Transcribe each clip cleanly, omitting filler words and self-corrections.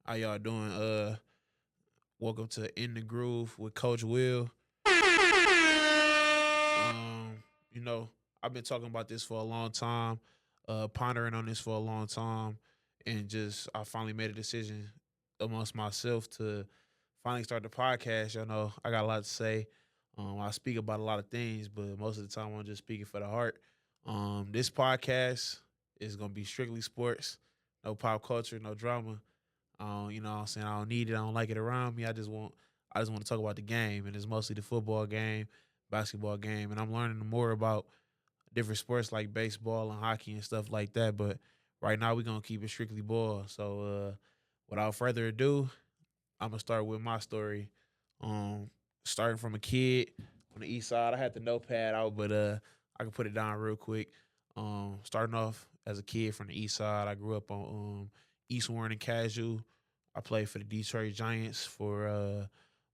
How y'all doing? Welcome to In the Groove with Coach Will. You know, I've been talking about this for a long time, pondering on this for a long time, and just I finally made a decision amongst myself to finally start the podcast. You know, I got a lot to say. I speak about a lot of things, but most of the time I'm just speaking for the heart. This podcast is gonna be strictly sports, no pop culture, no drama. You know what I'm saying? I don't need it. I don't like it around me. I just want to talk about the game, and it's mostly the football game, basketball game, and I'm learning more about different sports like baseball and hockey and stuff like that. But right now we're gonna keep it strictly ball. So without further ado, I'm gonna start with my story. Um Starting from a kid on the east side. I had the notepad out, but I can put it down real quick. Starting off as a kid from the east side, I grew up on East Warren and Casual. I played for the Detroit Giants for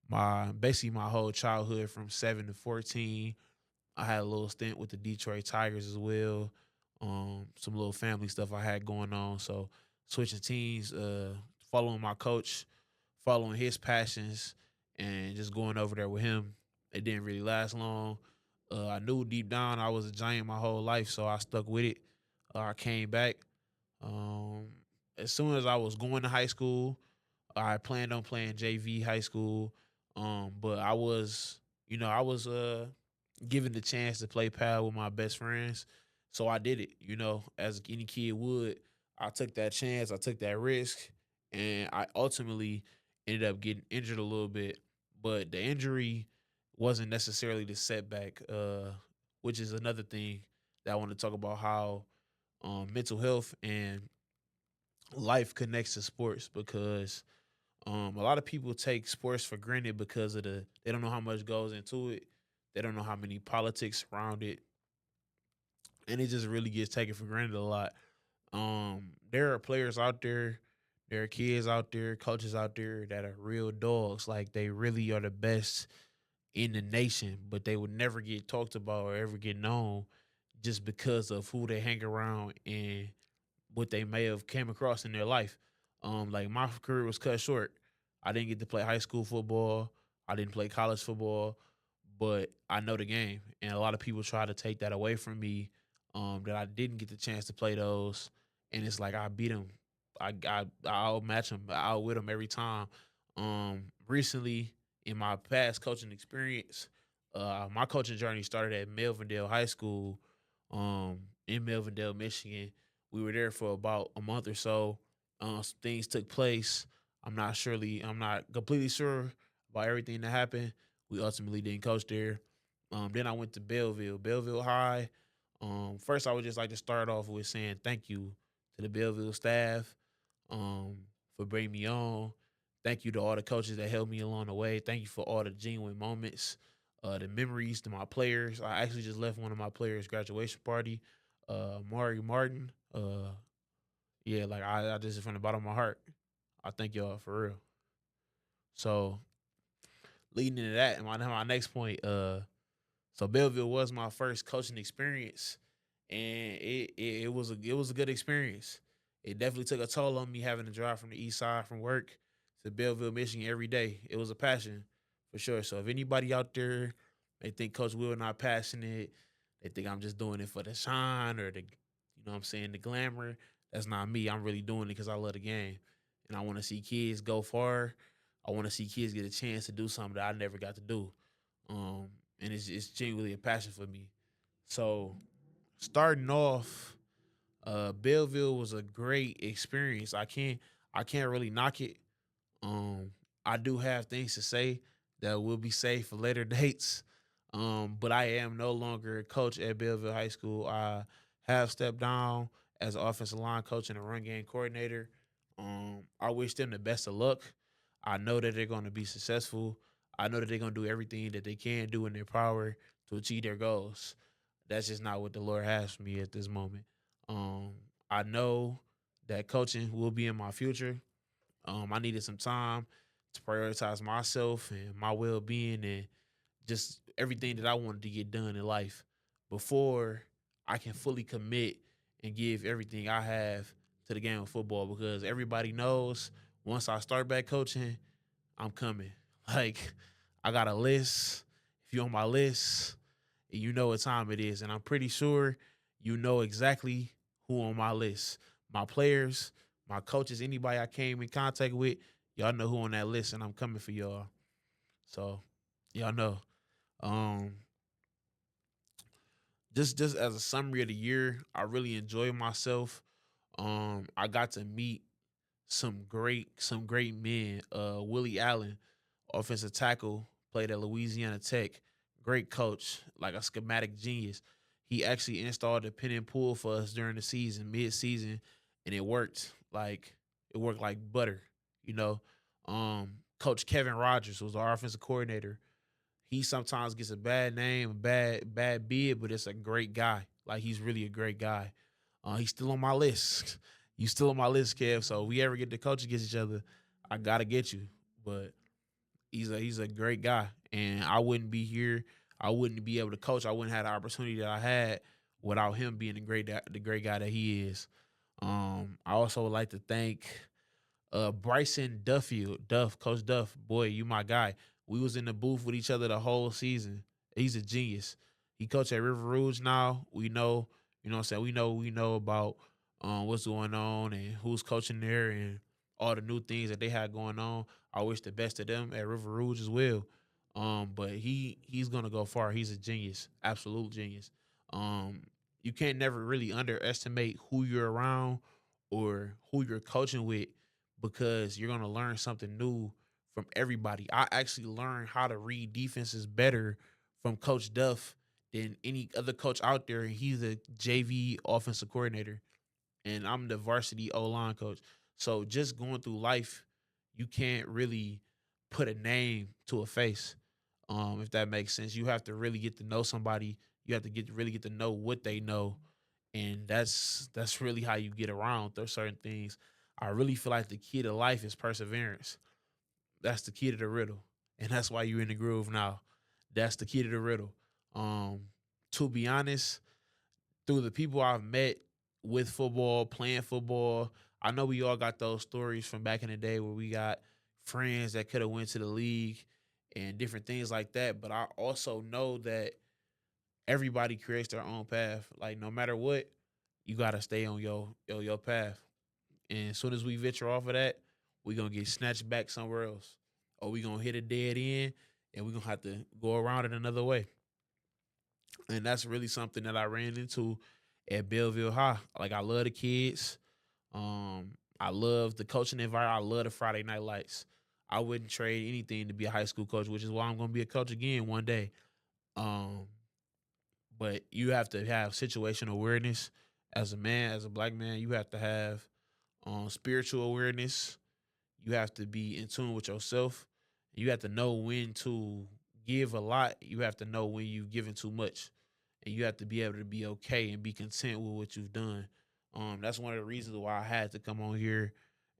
my basically my whole childhood from 7 to 14. I had a little stint with the Detroit Tigers as well. Some little family stuff I had going on. So switching teams, following my coach, following his passions, and just going over there with him. It didn't really last long. I knew deep down I was a Giant my whole life, so I stuck with it. I came back. Um, as soon as I was going to high school, I planned on playing JV high school. But I was given the chance to play pal with my best friends. So I did it, as any kid would. I took that chance, I took that risk, and I ultimately ended up getting injured a little bit. But the injury wasn't necessarily the setback, which is another thing that I want to talk about how mental health and life connects to sports because a lot of people take sports for granted because they don't know how much goes into it. They don't know how many politics around it, and it just really gets taken for granted a lot. There are players out there, there are kids out there, coaches out there that are real dogs. Like they really are the best in the nation, but they would never get talked about or ever get known just because of who they hang around and what they may have came across in their life. Like my career was cut short. I didn't get to play high school football. I didn't play college football, but I know the game, and a lot of people try to take that away from me. That I didn't get the chance to play those, and it's like I beat them. I'll match them. I'll with them every time. Recently in my past coaching experience, my coaching journey started at Melvindale High School, in Melvindale, Michigan. We were there for about a month or so. Some things took place. I'm not completely sure about everything that happened. We ultimately didn't coach there. Then I went to Belleville High. First, I would just like to start off with saying thank you to the Belleville staff um, for bringing me on. Thank you to all the coaches that helped me along the way. Thank you for all the genuine moments, the memories to my players. I actually just left one of my players' graduation party, Mari Martin. Yeah, like I just from the bottom of my heart, I thank y'all for real. So leading into that, and my next point, so Belleville was my first coaching experience, and it was a good experience. It definitely took a toll on me having to drive from the east side from work to Belleville, Michigan every day. It was a passion for sure. So if anybody out there they think Coach Will not passionate, they think I'm just doing it for the shine or what I'm saying, the glamour. That's not me. I'm really doing it because I love the game, and I want to see kids go far. I want to see kids get a chance to do something that I never got to do. Um, and it's genuinely a passion for me. So starting off, Belleville was a great experience. I can't really knock it. Um, I do have things to say that will be saved for later dates. But I am no longer a coach at Belleville High School. I have stepped down as an offensive line coach and a run game coordinator. I wish them the best of luck. I know that they're going to be successful. I know that they're going to do everything that they can do in their power to achieve their goals. That's just not what the Lord has for me at this moment. Um, I know that coaching will be in my future. I needed some time to prioritize myself and my well being and just everything that I wanted to get done in life before I can fully commit and give everything I have to the game of football because everybody knows Once I start back coaching, I'm coming. Like I got a list. If you're on my list, you know what time it is, and I'm pretty sure you know exactly who on my list. My players, my coaches, anybody I came in contact with, y'all know who on that list, and I'm coming for y'all. So y'all know. Um, just as a summary of the year, I really enjoyed myself. I got to meet some great men. Willie Allen, offensive tackle, played at Louisiana Tech. Great coach, like a schematic genius. He actually installed a pin and pull for us during the season, mid season, and it worked like butter, you know. Coach Kevin Rogers was our offensive coordinator. He sometimes gets a bad name, a bad bid, but it's a great guy. Like he's really a great guy. He's still on my list. You still on my list, Kev. So if we ever get to coach against each other, I gotta get you. But he's a great guy, and I wouldn't be here. I wouldn't be able to coach. I wouldn't have the opportunity that I had without him being the great guy that he is. I also would like to thank Bryson Duffield, Coach Duff, boy, you my guy. We was in the booth with each other the whole season. He's a genius. He coach at River Rouge now. We know, what I'm saying. We know about what's going on and who's coaching there and all the new things that they had going on. I wish the best of them at River Rouge as well. But he's gonna go far. He's a genius, absolute genius. Um, you can't never really underestimate who you're around or who you're coaching with because you're gonna learn something new from everybody. I actually learned how to read defenses better from Coach Duff than any other coach out there. He's a JV offensive coordinator, and I'm the varsity O line coach. So just going through life, you can't really put a name to a face. If that makes sense, you have to really get to know somebody. You have to get to know what they know, and that's really how you get around those certain things. I really feel like the key to life is perseverance. That's the key to the riddle, and that's why you're in the groove now. That's the key to the riddle. Um, to be honest, through the people I've met with football, playing football, I know we all got those stories from back in the day where we got friends that could have went to the league and different things like that. But I also know that everybody creates their own path. Like no matter what, you gotta stay on your path. And as soon as we venture off of that, we gonna get snatched back somewhere else. Or we gonna hit a dead end and we gonna have to go around it another way. And that's really something that I ran into at Belleville High. Like I love the kids. I love the coaching environment. I love the Friday night lights. I wouldn't trade anything to be a high school coach, which is why I'm gonna be a coach again one day. Um, but you have to have situational awareness as a man, as a black man. You have to have spiritual awareness. You have to be in tune with yourself. You have to know when to give a lot. You have to know when you've given too much, and you have to be able to be okay and be content with what you've done. That's one of the reasons why I had to come on here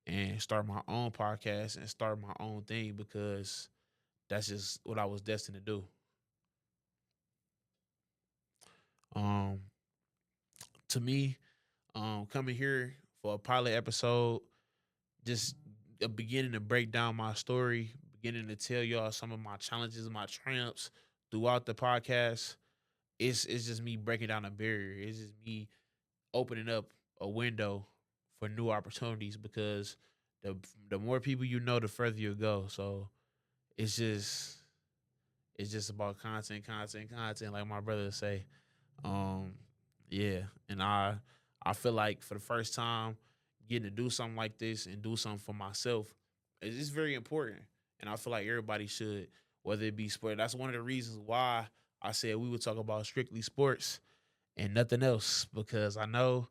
and start my own podcast and start my own thing because that's just what I was destined to do. Um, to me, coming here for a pilot episode, just a beginning to break down my story, beginning to tell y'all some of my challenges, my triumphs throughout the podcast. It's just me breaking down a barrier. It's just me opening up a window for new opportunities because the the more people you know, the further you go. So it's just it's just about content, content, content, like my brother say. Um, yeah, and I feel like for the first time, getting to do something like this and do something for myself is very important, and I feel like everybody should, whether it be sport. That's one of the reasons why I said we would talk about strictly sports and nothing else because I know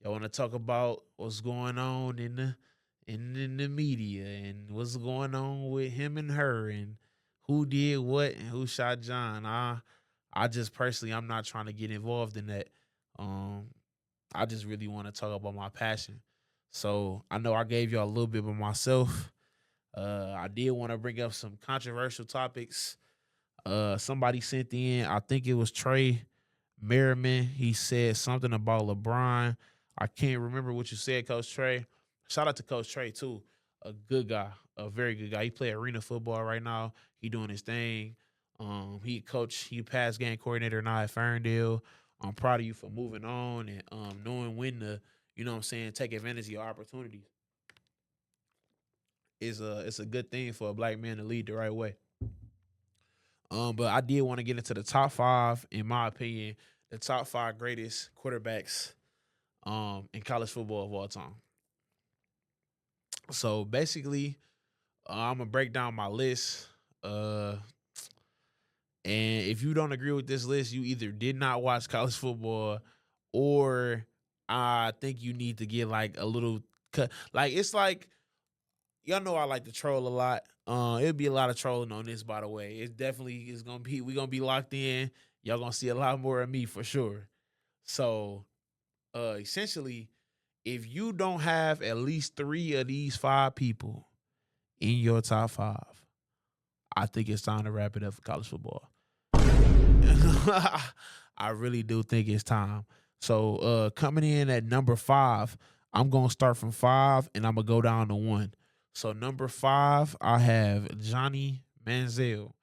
y'all want to talk about what's going on in the media and what's going on with him and her and who did what and who shot John. I just personally I'm not trying to get involved in that. Um I just really want to talk about my passion. So I know I gave y'all a little bit of myself. I did want to bring up some controversial topics. Somebody sent in, I think it was Trey Merriman. He said something about LeBron. I can't remember what you said, Coach Trey. Shout out to Coach Trey too. a good guy, a very good guy. He play arena football right now. He doing his thing. He pass game coordinator now at Ferndale. I'm proud of you for moving on and knowing when to, you know what I'm saying, take advantage of your opportunities. It's a good thing for a black man to lead the right way. But I did want to get into the top five, in my opinion, the top five greatest quarterbacks in college football of all time. So basically, I'm gonna break down my list. Uh, and if you don't agree with this list, you either did not watch college football, or I think you need to get like a little cut. Like it's like y'all know I like to troll a lot. It'll be a lot of trolling on this, by the way. It definitely is gonna be. We gonna be locked in. Y'all gonna see a lot more of me for sure. So, essentially, if you don't have at least three of these five people in your top five, I think it's time to wrap it up for college football. I really do think it's time. So, coming in at number five, I'm gonna start from five and I'm gonna go down to one. So number five, I have Johnny Manziel,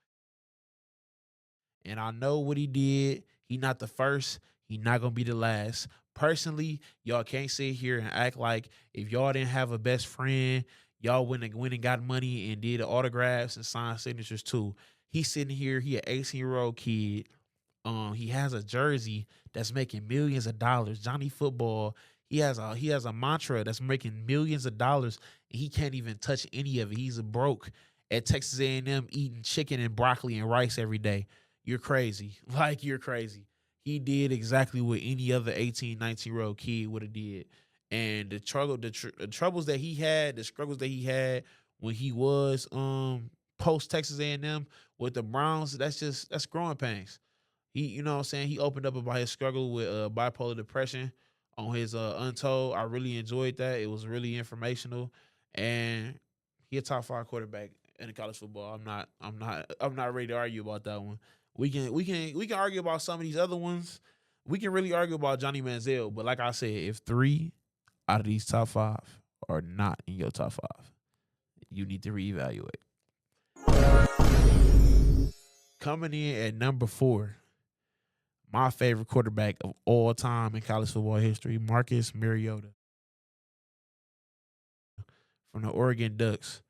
and I know what he did. He not the first. He not gonna be the last. Personally, y'all can't sit here and act like if y'all didn't have a best friend, y'all went and got money and did autographs and signed signatures too. He's sitting here. He an 18-year-old kid. He has a jersey that's making millions of dollars. Johnny Football. He has a mantra that's making millions of dollars, and he can't even touch any of it. He's a broke at Texas A&M eating chicken and broccoli and rice every day. You're crazy. Like you're crazy. He did exactly what any other 18, 19-year-old kid would have did. And the troubles that he had, the struggles that he had when he was post Texas A&M with the Browns, that's growing pains. He, you know what I'm saying? He opened up about his struggle with bipolar depression on his Untold. I really enjoyed that. It was really informational. And he a top five quarterback in the college football. I'm not ready to argue about that one. We can argue about some of these other ones. We can really argue about Johnny Manziel, but like I said, if three out of these top five are not in your top five, you need to reevaluate. Coming in at number four, my favorite quarterback of all time in college football history, Marcus Mariota from the Oregon Ducks.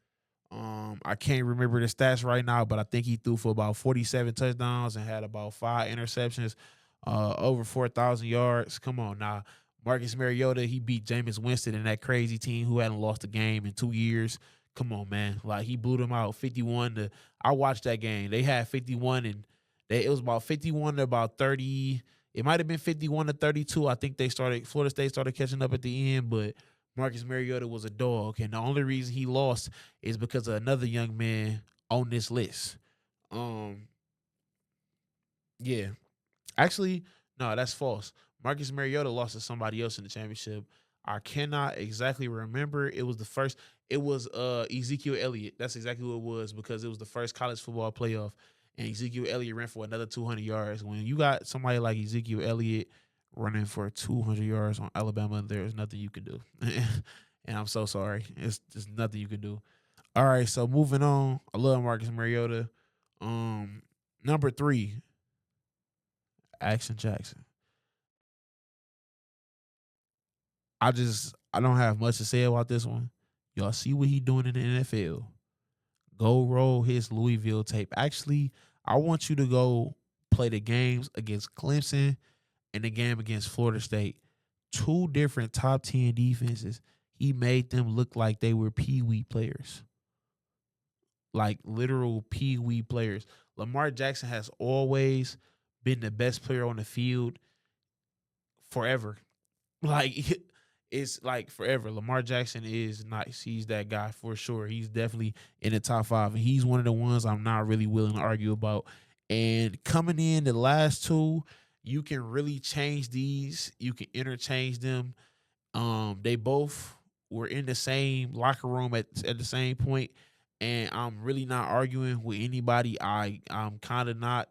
I can't remember the stats right now, but I think he threw for about 47 touchdowns and had about five interceptions, over 4,000 yards. Come on now. Marcus Mariota, he beat Jameis Winston and that crazy team who hadn't lost a game in 2 years. Come on, man. Like he blew them out 51 to I watched that game. They had 51 and it was about 51 to about 30. It might have been 51 to 32. I think Florida State started catching up at the end, but Marcus Mariota was a dog. And the only reason he lost is because of another young man on this list. Um, yeah. Actually, no, that's false. Marcus Mariota lost to somebody else in the championship. I cannot exactly remember. It was Ezekiel Elliott. That's exactly what it was because it was the first college football playoff. And Ezekiel Elliott ran for another 200 yards. When you got somebody like Ezekiel Elliott running for 200 yards on Alabama, there's nothing you can do. And I'm so sorry. It's just nothing you can do. All right, so moving on. I love Marcus Mariota. Number three, Action Jackson. I don't have much to say about this one. Y'all see what he doing in the NFL. Go roll his Louisville tape. Actually, I want you to go play the games against Clemson and the game against Florida State. Two different top 10 defenses. He made them look like they were pee-wee players. Like literal pee-wee players. Lamar Jackson has always been the best player on the field forever. Like it's like forever. Lamar Jackson is nice. He's that guy for sure. He's definitely in the top five, and he's one of the ones I'm not really willing to argue about. And coming in the last two, you can really change these. You can interchange them. They both were in the same locker room at the same point, and I'm really not arguing with anybody. I'm kind of not.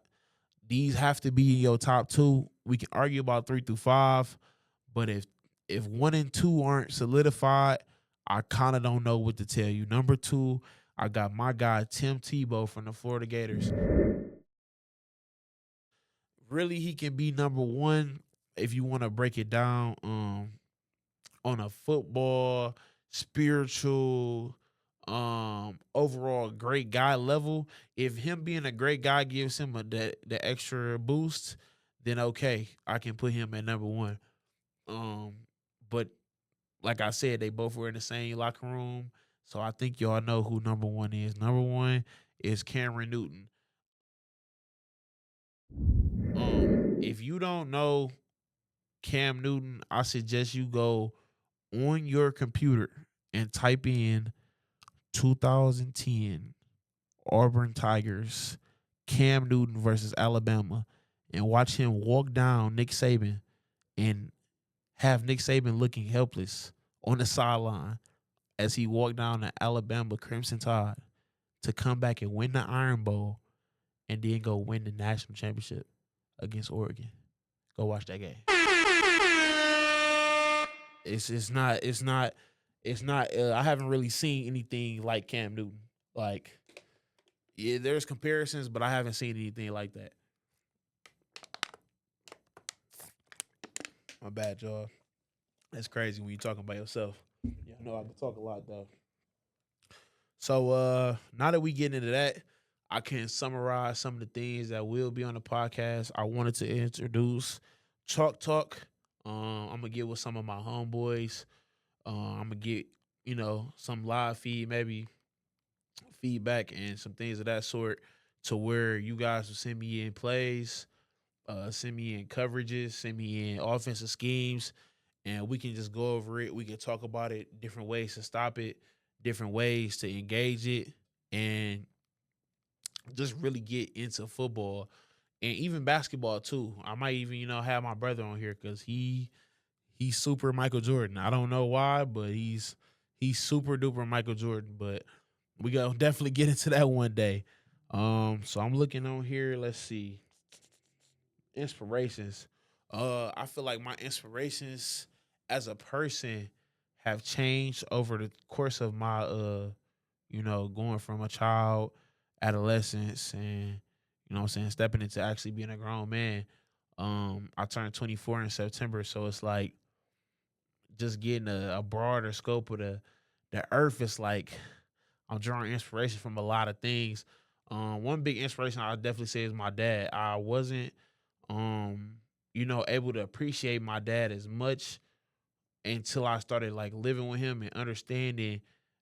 These have to be in your top two. We can argue about three through five, but if one and two aren't solidified, I kind of don't know what to tell you. Number two, I got my guy Tim Tebow from the Florida Gators. Really, he can be number one if you want to break it down on a football, spiritual, overall great guy level. If him being a great guy gives him the extra boost, then okay, I can put him at number one. Um, but like I said, they both were in the same locker room. So I think y'all know who number one is. Number one is Cameron Newton. If you don't know Cam Newton, I suggest you go on your computer and type in 2010 Auburn Tigers, Cam Newton versus Alabama, and watch him walk down Nick Saban and have Nick Saban looking helpless on the sideline as he walked down the Alabama Crimson Tide to come back and win the Iron Bowl and then go win the national championship against Oregon. Go watch that game. It's not. I haven't really seen anything like Cam Newton. Like, yeah, there's comparisons, but I haven't seen anything like that. My bad, y'all. That's crazy when you're talking by yourself. Yeah, I know I can talk a lot though. So now that we get into that, I can summarize some of the things that will be on the podcast. I wanted to introduce Chalk Talk. I'm gonna get with some of my homeboys. I'm gonna get some live feed, maybe feedback and some things of that sort, to where you guys will send me in plays, send me in coverages, send me in offensive schemes, and we can just go over it. We can talk about it, different ways to stop it, different ways to engage it, and just really get into football and even basketball too. I might even have my brother on here because he's super Michael Jordan. I don't know why, but he's super duper Michael Jordan. But we gonna definitely get into that one day. So I'm looking on here. Let's see inspirations. I feel like my inspirations as a person have changed over the course of my going from a child, adolescence, and what I'm saying, stepping into actually being a grown man. I turned 24 in September, so it's like just getting a broader scope of the earth. Is like I'm drawing inspiration from a lot of things. One big inspiration I definitely say is my dad. I wasn't um able to appreciate my dad as much until I started like living with him and understanding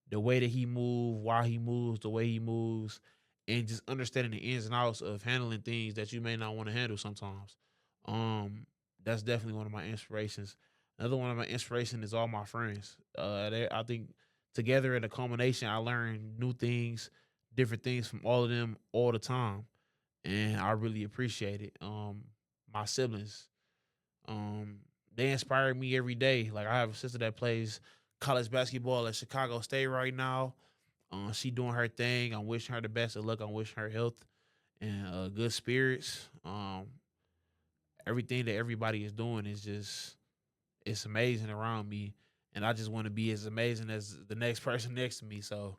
the way that he moves, why he moves, the way he moves, and just understanding the ins and outs of handling things that you may not want to handle sometimes. Um, that's definitely one of my inspirations. Another one of my inspiration is all my friends. I think together in a culmination, I learn new things, different things from all of them all the time, and I really appreciate it. My siblings, um, they inspire me every day. Like I have a sister that plays college basketball at Chicago State right now. She doing her thing. I'm wishing her the best of luck. I'm wishing her health and good spirits. Everything that everybody is doing is just it's amazing around me, and I just want to be as amazing as the next person next to me. So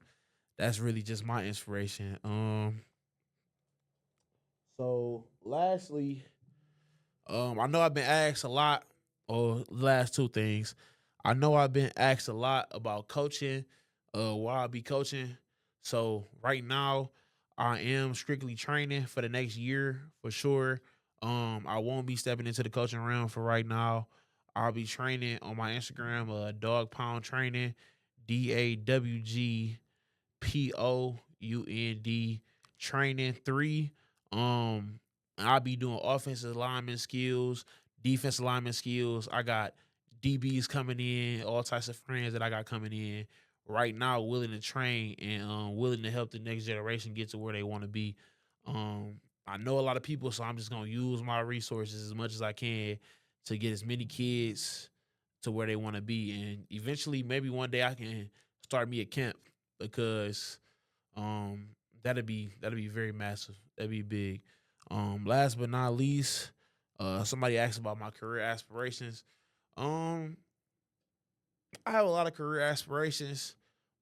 that's really just my inspiration. So lastly, I know I've been asked a lot, or last two things. I know I've been asked a lot about coaching, where I'll be coaching. So right now, I am strictly training for the next year for sure. I won't be stepping into the coaching realm for right now. I'll be training on my Instagram, Dog Pound Training, DAWGPOUND Training 3. Um, I'll be doing offensive lineman skills, defensive lineman skills. I got DBs coming in, all types of friends that I got coming in right now, willing to train and willing to help the next generation get to where they want to be. I know a lot of people, so I'm just gonna use my resources as much as I can to get as many kids to where they want to be, and eventually, maybe one day I can start me a camp because um, that'd be very massive. That'd be big. Last but not least, somebody asked about my career aspirations. Um, I have a lot of career aspirations,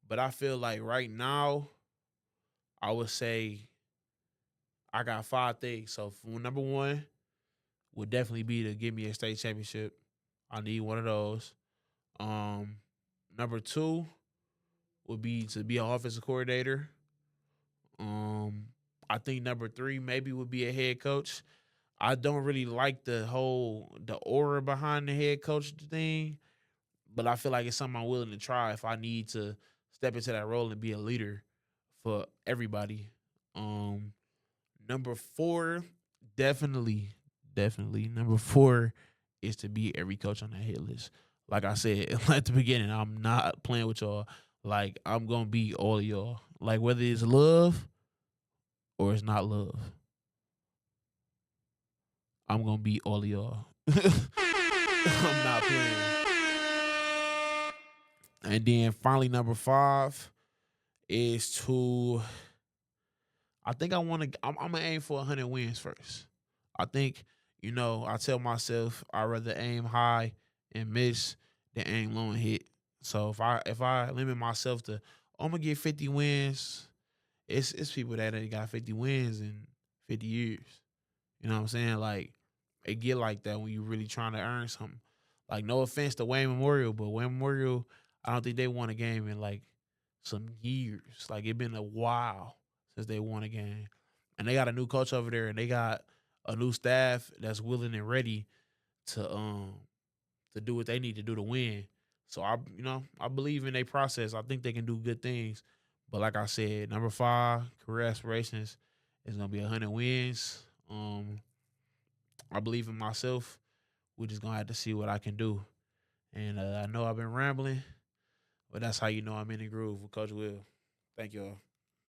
but I feel like right now, I would say I got five things. So number one would definitely be to give me a state championship. I need one of those. Um, Number two would be to be an offensive coordinator. Um, I think number three maybe would be a head coach. I don't really like the aura behind the head coach thing, but I feel like it's something I'm willing to try if I need to step into that role and be a leader for everybody. Um, Number four, definitely, definitely. Number four is to be every coach on that hit list. Like I said at the beginning, I'm not playing with y'all. Like I'm gonna be all of y'all. Like whether it's love or it's not love, I'm gonna be all of y'all. I'm not playing. And then finally, number five is to. I think I want to. I'm gonna aim for 100 wins first. I think I tell myself I would rather aim high and miss than aim low and hit. So if I limit myself to I'm gonna get 50 wins, it's people that ain't got 50 wins in 50 years. You know what I'm saying? Like it get like that when you really trying to earn something. Like no offense to Wayne Memorial, but Wayne Memorial, I don't think they won a game in like some years. Like it been a while since they won a game. And they got a new coach over there and they got a new staff that's willing and ready to to do what they need to do to win. So I believe in their process. I think they can do good things. But like I said, number five, career aspirations is gonna be 100 wins. I believe in myself. We're just gonna have to see what I can do. And I know I've been rambling, but that's how you know I'm in the groove with Coach Will. Thank y'all.